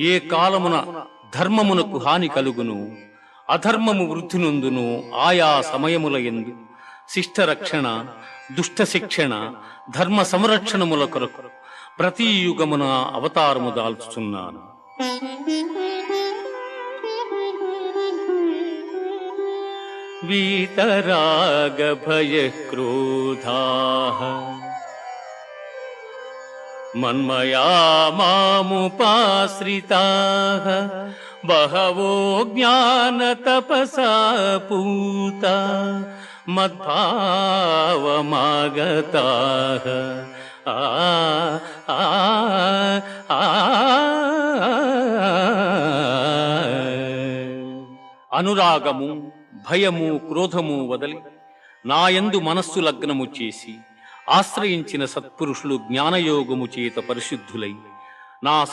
ఏ కాలమున ధర్మమునకు హాని కలుగును, అధర్మము వృద్ధి నొందును, ఆయా సమయముల యందు శిష్ట రక్షణ, దుష్ట శిక్షణ, ధర్మ సంరక్షణముల కొరకు ప్రతి యుగమున అవతారము దాల్చుచున్నాను. వీతరాగ భయ క్రోధాః మన్మయా మాముపాశ్రితాః బహవో జ్ఞాన తపసా పూతా మద్భావమాగతాః. అనురాగము, భయము, క్రోధము వదలి నాయందు మనస్సు లగ్నము చేసి ఆశ్రయించిన సత్పురుషులు జ్ఞానయోగము చేత పరిశుద్ధులై నా